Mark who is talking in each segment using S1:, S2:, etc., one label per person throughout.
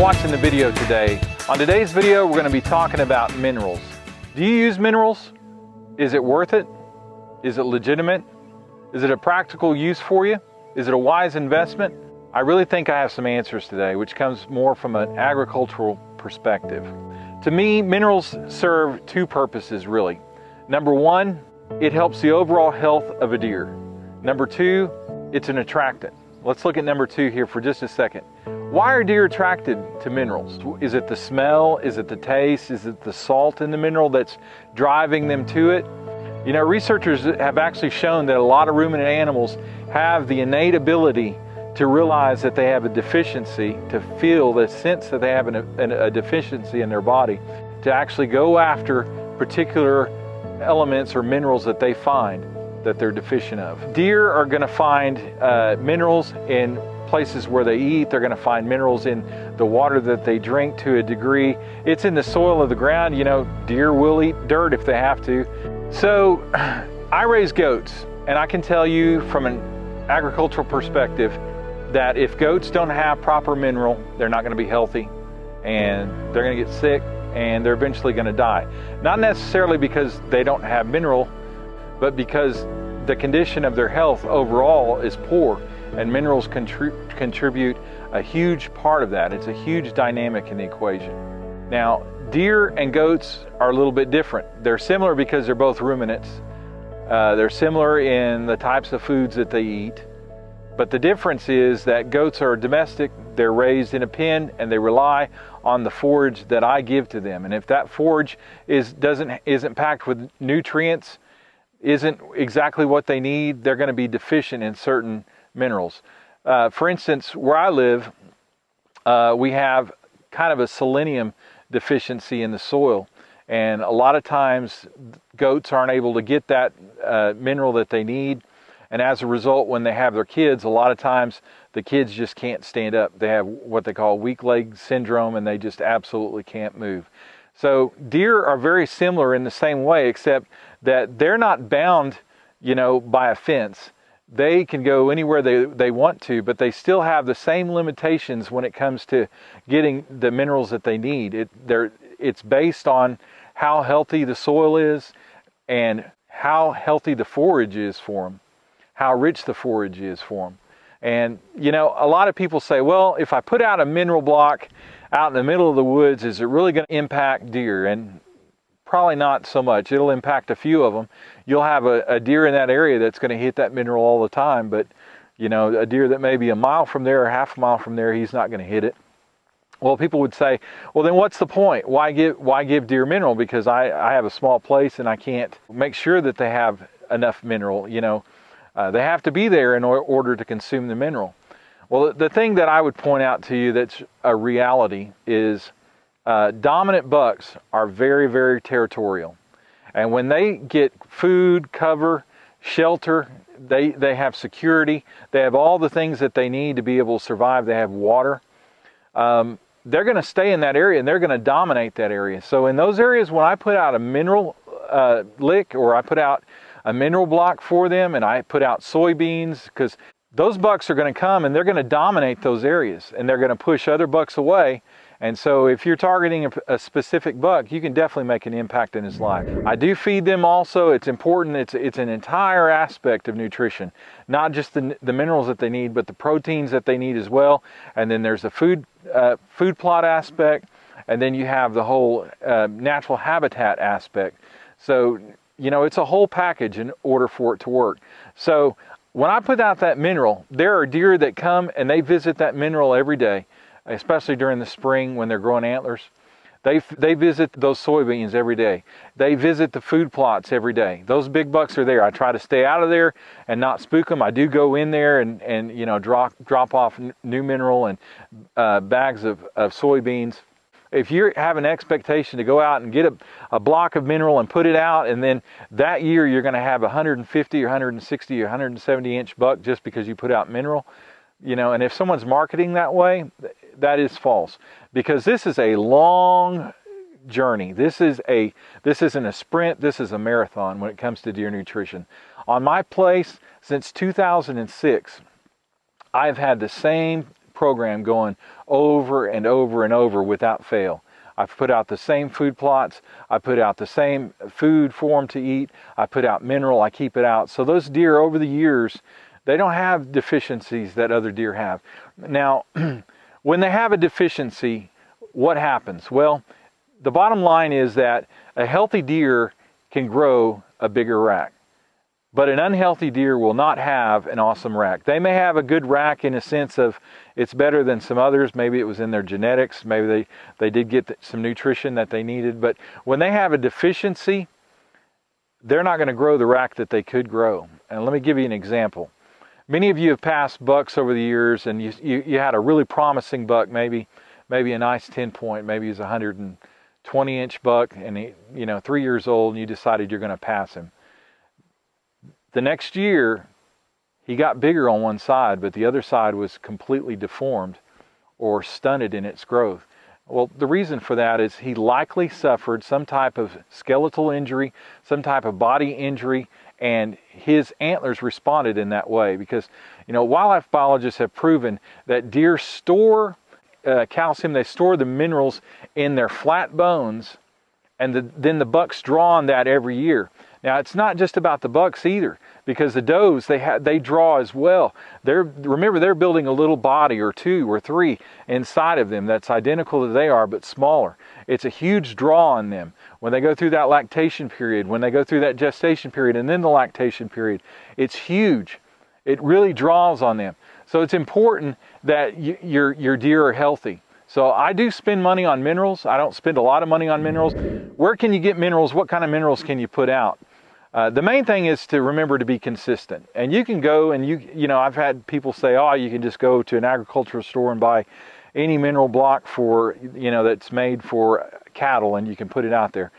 S1: watching the video today. On today's video, we're going to be talking about minerals. Do you use minerals? Is it worth it? Is it legitimate? Is it a practical use for you? Is it a wise investment? I really think I have some answers today, which comes more from an agricultural perspective. To me, minerals serve two purposes really. Number one, it helps the overall health of a deer. Number two, it's an attractant. Let's look at number two here for just a second. Why are deer attracted to minerals? Is it the smell? Is it the taste? Is it the salt in the mineral that's driving them to it? You know, researchers have actually shown that a lot of ruminant animals have the innate ability to realize that they have a deficiency, to feel the sense that they have a deficiency in their body, to actually go after particular elements or minerals that they find that they're deficient of. Deer are going to find minerals in places where they eat. They're going to find minerals in the water that they drink to a degree. It's in the soil of the ground. You know, deer will eat dirt if they have to. So I raise goats, and I can tell you from an agricultural perspective that if goats don't have proper mineral, they're not going to be healthy, and they're going to get sick, and they're eventually going to die. Not necessarily because they don't have mineral, but because the condition of their health overall is poor, and minerals contribute a huge part of that. It's a huge dynamic in the equation. Now, deer and goats are a little bit different. They're similar because they're both ruminants. They're similar in the types of foods that they eat. But the difference is that goats are domestic, they're raised in a pen, and they rely on the forage that I give to them. And if that forage isn't packed with nutrients, isn't exactly what they need, they're going to be deficient in certain minerals. For instance, where I live, we have kind of a selenium deficiency in the soil. And a lot of times goats aren't able to get that mineral that they need. And as a result, when they have their kids, a lot of times the kids just can't stand up. They have what they call weak leg syndrome, and they just absolutely can't move. So deer are very similar in the same way, except that they're not bound, you know, by a fence. They can go anywhere they want to, but they still have the same limitations when it comes to getting the minerals that they need. It's based on how healthy the soil is and how healthy the forage is for them, how rich the forage is for them. And, you know, a lot of people say, well, if I put out a mineral block out in the middle of the woods, is it really going to impact deer? And probably not so much. It'll impact a few of them. You'll have a deer in that area that's going to hit that mineral all the time, but, you know, a deer that may be a mile from there or half a mile from there, he's not going to hit it. Well, people would say, well, then what's the point? Why give deer mineral? Because I have a small place and I can't make sure that they have enough mineral. You know, they have to be there in order to consume the mineral. Well, the thing that I would point out to you that's a reality is dominant bucks are very, very territorial. And when they get food, cover, shelter, they have security, they have all the things that they need to be able to survive, they have water, they're going to stay in that area and they're going to dominate that area. So in those areas, when I put out a mineral lick, or I put out a mineral block for them, and I put out soybeans, because those bucks are going to come and they're going to dominate those areas and they're going to push other bucks away. And so if you're targeting a specific buck, you can definitely make an impact in his life. I do feed them also. It's important. It's an entire aspect of nutrition, not just the minerals that they need, but the proteins that they need as well. And then there's the food plot aspect, and then you have the whole natural habitat aspect. So, you know, it's a whole package in order for it to work. So when I put out that mineral, there are deer that come and they visit that mineral every day, especially during the spring when they're growing antlers. They visit those soybeans every day. They visit the food plots every day. Those big bucks are there. I try to stay out of there and not spook them. I do go in there and you know, drop off new mineral and bags of soybeans. If you have an expectation to go out and get a block of mineral and put it out, and then that year you're going to have 150 or 160 or 170 inch buck just because you put out mineral, you know, and if someone's marketing that way, that is false, because this is a long journey. This isn't a sprint, this is a marathon when it comes to deer nutrition. On my place, since 2006, I've had the same program going over and over and over without fail. I've put out the same food plots. I put out the same food for them to eat. I put out mineral. I keep it out. So those deer over the years, they don't have deficiencies that other deer have. Now, when they have a deficiency, what happens? Well, the bottom line is that a healthy deer can grow a bigger rack. But an unhealthy deer will not have an awesome rack. They may have a good rack in a sense of it's better than some others. Maybe it was in their genetics. Maybe they did get some nutrition that they needed. But when they have a deficiency, they're not going to grow the rack that they could grow. And let me give you an example. Many of you have passed bucks over the years, and you had a really promising buck, maybe a nice 10 point, maybe he's a 120-inch buck, and he, 3 years old, and you decided you're going to pass him. The next year, he got bigger on one side, but the other side was completely deformed or stunted in its growth. Well, the reason for that is he likely suffered some type of skeletal injury, some type of body injury, and his antlers responded in that way. Because, wildlife biologists have proven that deer store calcium, they store the minerals in their flat bones, and then the bucks draw on that every year. Now, it's not just about the bucks either, because the does, they draw as well. Remember, they're building a little body or two or three inside of them that's identical as they are, but smaller. It's a huge draw on them. When they go through that lactation period, when they go through that gestation period, and then the lactation period, it's huge. It really draws on them. So it's important that your deer are healthy. So I do spend money on minerals. I don't spend a lot of money on minerals. Where can you get minerals? What kind of minerals can you put out? The main thing is to remember to be consistent. And you can go and I've had people say, oh, you can just go to an agricultural store and buy any mineral block for, that's made for cattle, and you can put it out there.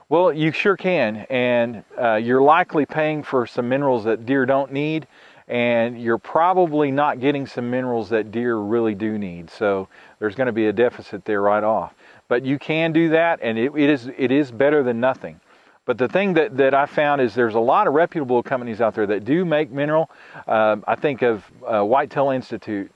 S1: Well, you sure can. And you're likely paying for some minerals that deer don't need, and you're probably not getting some minerals that deer really do need. So there's going to be a deficit there right off. But you can do that, and it is better than nothing. But the thing that I found is there's a lot of reputable companies out there that do make mineral. I think of Whitetail Institute.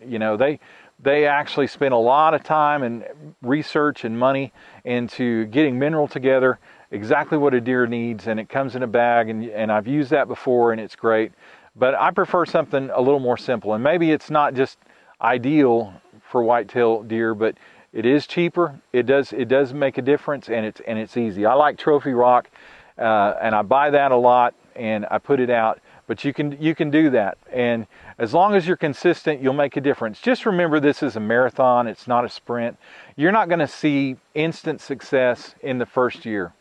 S1: They actually spend a lot of time and research and money into getting mineral together, exactly what a deer needs, and it comes in a bag, and I've used that before, and it's great. But I prefer something a little more simple, and maybe it's not just ideal for whitetail deer, but it is cheaper. It does make a difference, and it's easy. I like Trophy Rock, and I buy that a lot, and I put it out. But you can do that, and as long as you're consistent, you'll make a difference. Just remember, this is a marathon. It's not a sprint. You're not going to see instant success in the first year.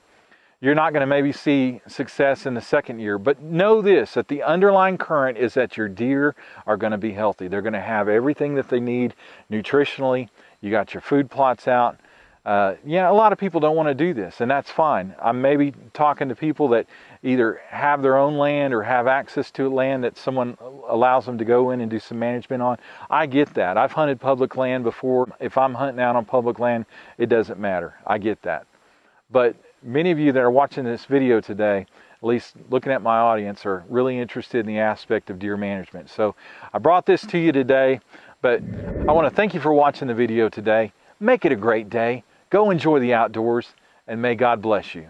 S1: You're not going to maybe see success in the second year, but know this, that the underlying current is that your deer are going to be healthy. They're going to have everything that they need nutritionally. You got your food plots out. A lot of people don't want to do this, and that's fine. I'm maybe talking to people that either have their own land or have access to land that someone allows them to go in and do some management on. I get that. I've hunted public land before. If I'm hunting out on public land, it doesn't matter. I get that. But many of you that are watching this video today, at least looking at my audience, are really interested in the aspect of deer management. So I brought this to you today, but I want to thank you for watching the video today. Make it a great day. Go enjoy the outdoors, and may God bless you.